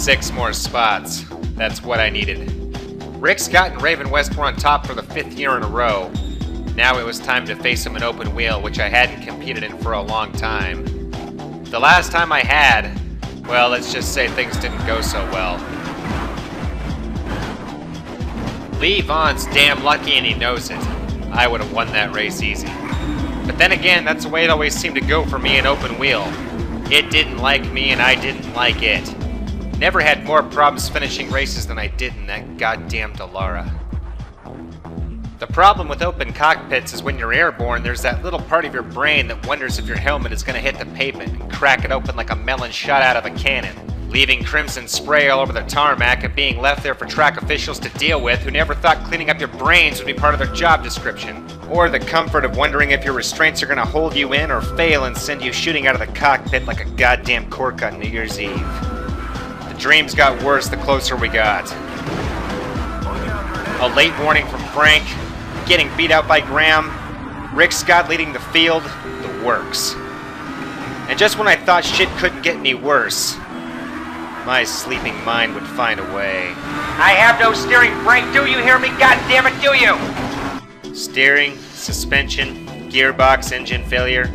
6 more spots. That's what I needed. Rick Scott and Ravenwest were on top for the 5th year in a row. Now it was time to face them in open wheel, which I hadn't competed in for a long time. The last time I had, well, let's just say things didn't go so well. Lee Vaughn's damn lucky and he knows it. I would have won that race easy. But then again, that's the way it always seemed to go for me in open wheel. It didn't like me and I didn't like it. Never had more problems finishing races than I did in that goddamn Delara. The problem with open cockpits is when you're airborne, there's that little part of your brain that wonders if your helmet is going to hit the pavement and crack it open like a melon shot out of a cannon, leaving crimson spray all over the tarmac and being left there for track officials to deal with who never thought cleaning up your brains would be part of their job description. Or the comfort of wondering if your restraints are going to hold you in or fail and send you shooting out of the cockpit like a goddamn cork on New Year's Eve. The dreams got worse the closer we got. A late warning from Frank, getting beat out by Graham, Rick Scott leading the field, the works. And just when I thought shit couldn't get any worse, my sleeping mind would find a way. I have no steering, Frank, do you hear me? God damn it, do you? Steering, suspension, gearbox, engine failure.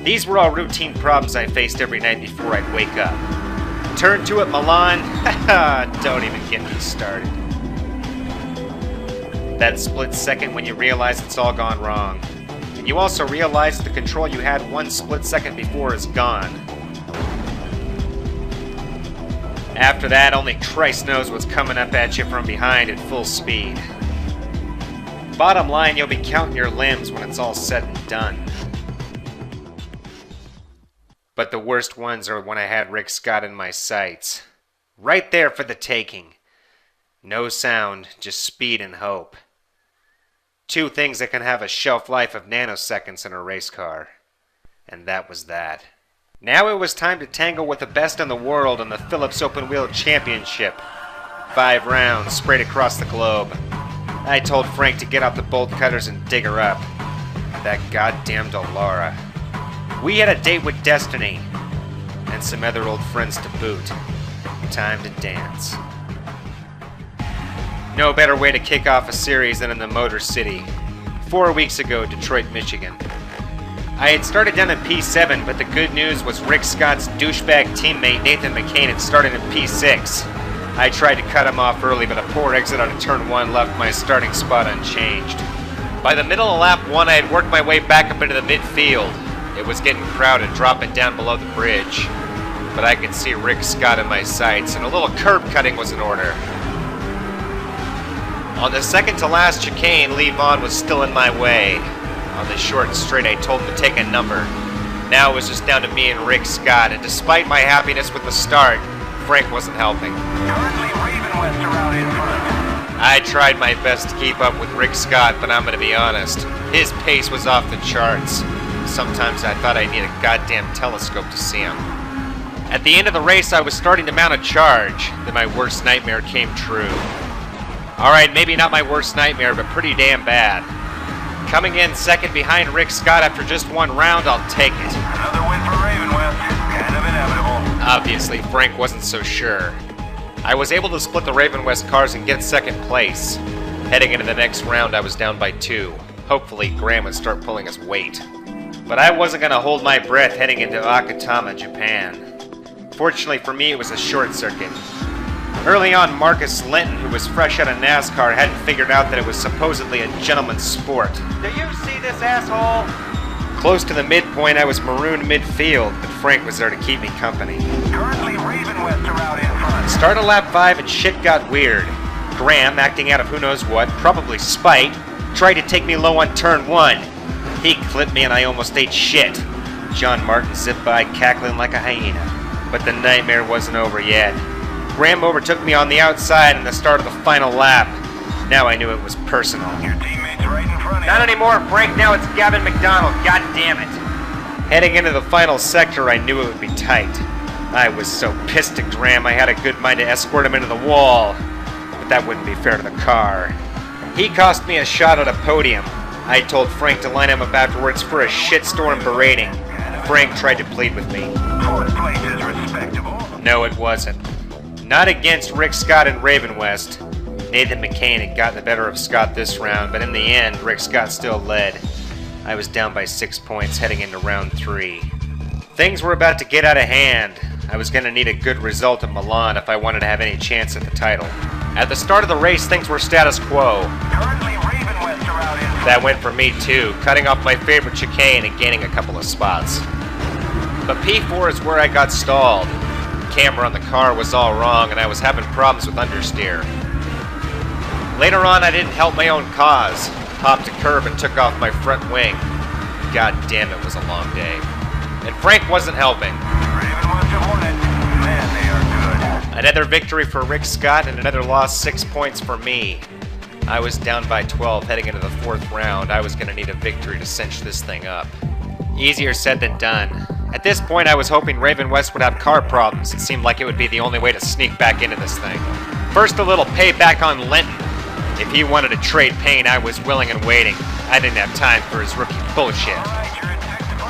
These were all routine problems I faced every night before I'd wake up. Turn to it, Milan. Don't even get me started. That split second when you realize it's all gone wrong. And you also realize the control you had 1 split second before is gone. After that, only Christ knows what's coming up at you from behind at full speed. Bottom line, you'll be counting your limbs when it's all said and done. But the worst ones are when I had Rick Scott in my sights. Right there for the taking. No sound, just speed and hope. 2 things that can have a shelf life of nanoseconds in a race car. And that was that. Now it was time to tangle with the best in the world in the Phillips Open Wheel Championship. 5 rounds sprayed across the globe. I told Frank to get out the bolt cutters and dig her up. That goddamn Delara. We had a date with Destiny. And some other old friends to boot. Time to dance. No better way to kick off a series than in the Motor City. 4 weeks ago, Detroit, Michigan. I had started down in P7, but the good news was Rick Scott's douchebag teammate Nathan McCain had started in P6. I tried to cut him off early, but a poor exit on turn 1 left my starting spot unchanged. By the middle of lap 1, I had worked my way back up into the midfield. It was getting crowded, dropping down below the bridge. But I could see Rick Scott in my sights, and a little curb cutting was in order. On the second to last chicane, Lee Vaughn was still in my way. On the short and straight, I told him to take a number. Now it was just down to me and Rick Scott, and despite my happiness with the start, Frank wasn't helping. Currently Ravenwest are out in front. I tried my best to keep up with Rick Scott, but I'm gonna be honest, his pace was off the charts. Sometimes I thought I'd need a goddamn telescope to see him. At the end of the race, I was starting to mount a charge. Then my worst nightmare came true. Alright, maybe not my worst nightmare, but pretty damn bad. Coming in second behind Rick Scott after just 1 round, I'll take it. Another win for Ravenwest. Kind of inevitable. Obviously, Frank wasn't so sure. I was able to split the Ravenwest cars and get second place. Heading into the next round, I was down by 2. Hopefully, Graham would start pulling his weight. But I wasn't going to hold my breath heading into Akutama, Japan. Fortunately for me, it was a short circuit. Early on, Marcus Linton, who was fresh out of NASCAR, hadn't figured out that it was supposedly a gentleman's sport. Do you see this asshole? Close to the midpoint, I was marooned midfield, but Frank was there to keep me company. Currently Ravenwest are out in front. Started lap 5 and shit got weird. Graham, acting out of who knows what, probably spite, tried to take me low on turn 1. He clipped me and I almost ate shit. John Martin zipped by cackling like a hyena. But the nightmare wasn't over yet. Graham overtook me on the outside in the start of the final lap. Now I knew it was personal. Your teammate's right in front of you. Not anymore, Frank. Now it's Gavin McDonald. God damn it. Heading into the final sector, I knew it would be tight. I was so pissed at Graham, I had a good mind to escort him into the wall. But that wouldn't be fair to the car. He cost me a shot at a podium. I told Frank to line him up afterwards for a shitstorm berating. Frank tried to plead with me. Fourth place is respectable. No, it wasn't. Not against Rick Scott and Ravenwest. Nathan McCain had gotten the better of Scott this round, but in the end, Rick Scott still led. I was down by 6 points heading into round 3. Things were about to get out of hand. I was going to need a good result at Milan if I wanted to have any chance at the title. At the start of the race, things were status quo. Currently, Ravenwest are out in. That went for me too, cutting off my favorite chicane and gaining a couple of spots. But P4 is where I got stalled. The camera on the car was all wrong and I was having problems with understeer. Later on, I didn't help my own cause. Popped a curb and took off my front wing. God damn, it was a long day. And Frank wasn't helping. Ravenwest have won it. Man, they are good. Another victory for Rick Scott and another loss, 6 points for me. I was down by 12 heading into the 4th round. I was going to need a victory to cinch this thing up. Easier said than done. At this point, I was hoping Ravenwest would have car problems. It seemed like it would be the only way to sneak back into this thing. First, a little payback on Linton. If he wanted to trade pain, I was willing and waiting. I didn't have time for his rookie bullshit.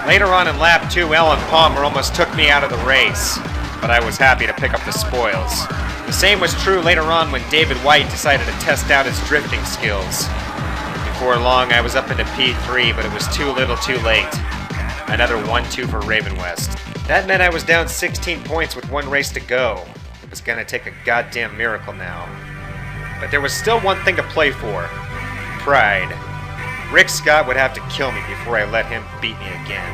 Later on in lap 2, Alan Palmer almost took me out of the race, but I was happy to pick up the spoils. The same was true later on when David White decided to test out his drifting skills. Before long, I was up into P3, but it was too little too late. Another 1-2 for Ravenwest. That meant I was down 16 points with 1 race to go. It was gonna take a goddamn miracle now. But there was still one thing to play for. Pride. Rick Scott would have to kill me before I let him beat me again.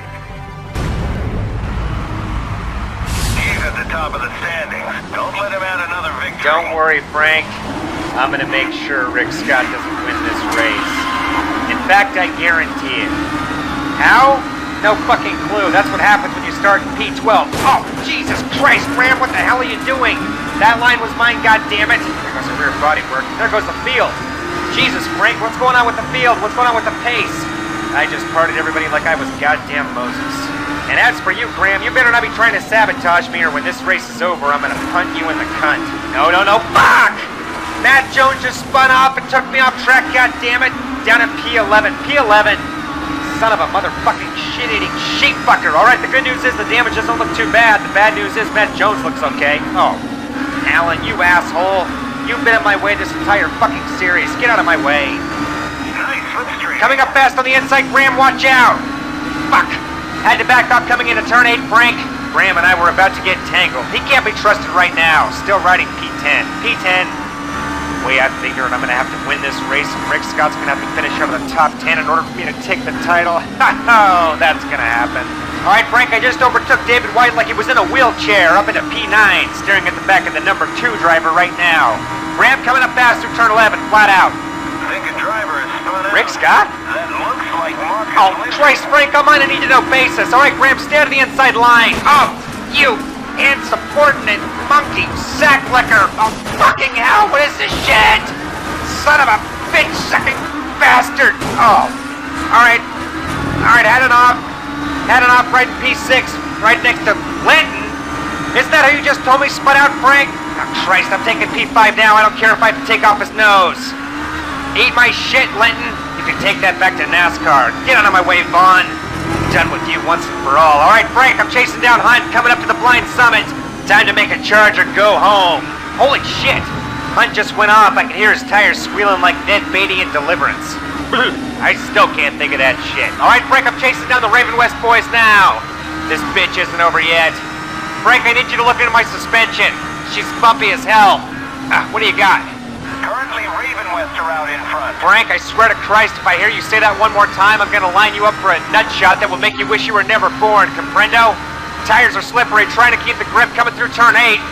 He's at the top of the standings. Don't let him add another victory. Don't worry, Frank. I'm gonna make sure Rick Scott doesn't win this race. In fact, I guarantee it. How? No fucking clue. That's what happens when you start in P12. Oh, Jesus Christ, Graham, what the hell are you doing? That line was mine, goddammit. There goes the rear body work. There goes the field. Jesus, Frank, what's going on with the field? What's going on with the pace? I just parted everybody like I was goddamn Moses. And as for you, Graham, you better not be trying to sabotage me or when this race is over, I'm gonna punt you in the cunt. No, fuck! Matt Jones just spun off and took me off track, goddammit. Down in P11. P11. Son of a motherfucking shit-eating sheep fucker. Alright, the good news is the damage doesn't look too bad. The bad news is Matt Jones looks okay. Oh. Alan, you asshole. You've been in my way this entire fucking series. Get out of my way. Nice slipstream. Coming up fast on the inside, Graham, watch out. Fuck. Had to back up coming into turn 8, Frank. Graham and I were about to get tangled. He can't be trusted right now. Still riding P10. P10. The way I figured I'm going to have to win this race, and Rick Scott's going to have to finish out of the top 10 in order for me to take the title. Oh, that's going to happen. All right, Frank, I just overtook David White like he was in a wheelchair up into P9, staring at the back of the number 2 driver right now. Graham coming up fast through turn 11, flat out. I think a driver is spun out. Rick Scott? That looks like Marcus. Oh, Christ, Frank, I'm on a need-to-know basis. All right, Graham, stay out of the inside line. Oh, you insubordinate monkey sack licker. Oh, fucking hell, what is this shit? Son of a bitch-sucking bastard. Oh, all right, heading off. Heading off right in P6, right next to Linton. Isn't that how you just told me spun out, Frank? Oh, Christ, I'm taking P5 now. I don't care if I have to take off his nose. Eat my shit, Linton. You can take that back to NASCAR. Get out of my way, Vaughn. I'm done with you once and for all. All right, Frank, I'm chasing down Hunt, coming up to the blind summit. Time to make a charge or go home. Holy shit. Hunt just went off. I can hear his tires squealing like Ned Beatty in Deliverance. I still can't think of that shit. All right, Frank, I'm chasing down the Ravenwest boys now. This bitch isn't over yet. Frank, I need you to look into my suspension. She's bumpy as hell. What do you got? Currently, Ravenwest are out in front. Frank, I swear to Christ, if I hear you say that one more time, I'm gonna line you up for a nut shot that will make you wish you were never born, comprendo? Tires are slippery, trying to keep the grip coming through turn 8.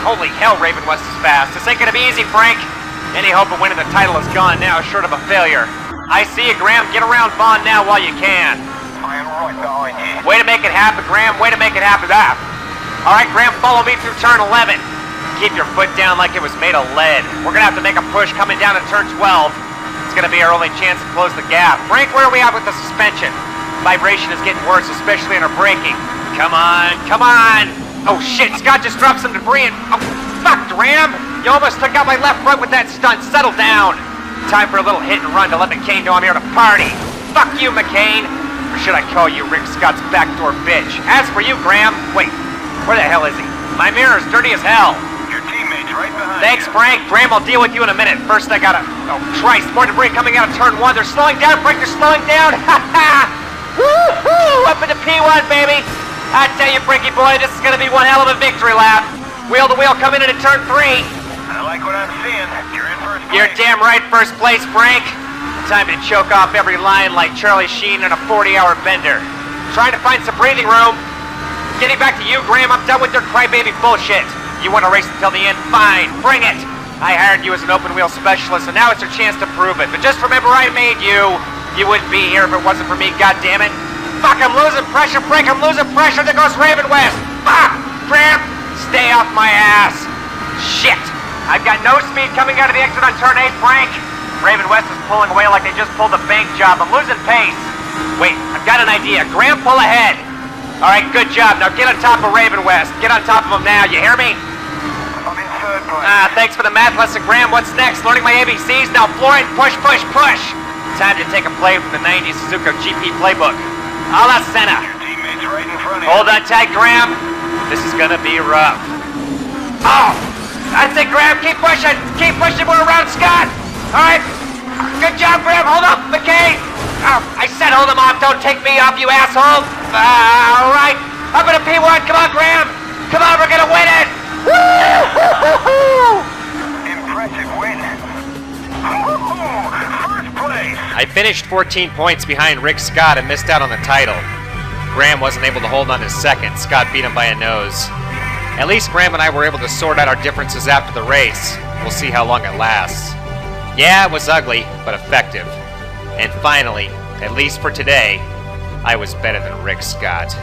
Holy hell, Ravenwest is fast. This ain't gonna be easy, Frank. Any hope of winning the title is gone now, short of a failure. I see you, Graham. Get around Vaughn now while you can. I am right behind you. Way to make it happen, Graham. Way to make it happen. All right, Graham, follow me through turn 11. Keep your foot down like it was made of lead. We're going to have to make a push coming down to turn 12. It's going to be our only chance to close the gap. Frank, where are we at with the suspension? Vibration is getting worse, especially in our braking. Come on. Oh, shit. Scott just dropped some debris and... Oh, fuck, Graham. You almost took out my left front with that stunt. Settle down. Time for a little hit and run to let McCain know I'm here to party. Fuck you, McCain. Or should I call you Rick Scott's backdoor bitch? As for you, Graham, wait, where the hell is he? My mirror's dirty as hell. Your teammate right behind Thanks, you. Frank. Graham, I'll deal with you in a minute. First, I gotta... Oh, Christ, more debris coming out of turn 1. They're slowing down, Frank, they're slowing down. Ha ha! Woo-hoo! Up into P1, baby. I tell you, Frankie boy, this is gonna be one hell of a victory lap. Wheel to wheel coming into turn 3. I like what I'm seeing. You're in first place. You're damn right, first place, Frank. Time to choke off every line like Charlie Sheen in a 40-hour bender. Trying to find some breathing room. Getting back to you, Graham, I'm done with your crybaby bullshit. You want to race until the end? Fine, bring it. I hired you as an open wheel specialist, and now it's your chance to prove it. But just remember I made you. You wouldn't be here if it wasn't for me, goddammit. Fuck, I'm losing pressure, Frank, I'm losing pressure. There goes Ravenwest. Fuck, Graham, stay off my ass. Shit, I've got no speed coming out of the exit on turn 8, Frank. Ravenwest is pulling away like they just pulled a bank job. I'm losing pace. Wait, I've got an idea. Graham, pull ahead. All right, good job. Now get on top of Ravenwest. Get on top of him now, you hear me? I'm in third place. Thanks for the math lesson, Graham. What's next? Learning my ABCs? Now flooring, push, push, push. Time to take a play from the 90s Suzuka GP playbook. A la Senna. Your teammate's right in front of you. Hold on tight, Graham. This is gonna be rough. Oh, that's it, Graham. Keep pushing. Keep pushing. We're around Scott. All right. Good job, Graham. Hold up, McKay. Oh, I said hold him off. Don't take me off, you asshole. All right. Up in a P1. Come on, Graham. Come on, we're gonna win it. Woo! Impressive win. First place. I finished 14 points behind Rick Scott and missed out on the title. Graham wasn't able to hold on to second. Scott beat him by a nose. At least Graham and I were able to sort out our differences after the race. We'll see how long it lasts. Yeah, it was ugly, but effective. And finally, at least for today, I was better than Rick Scott.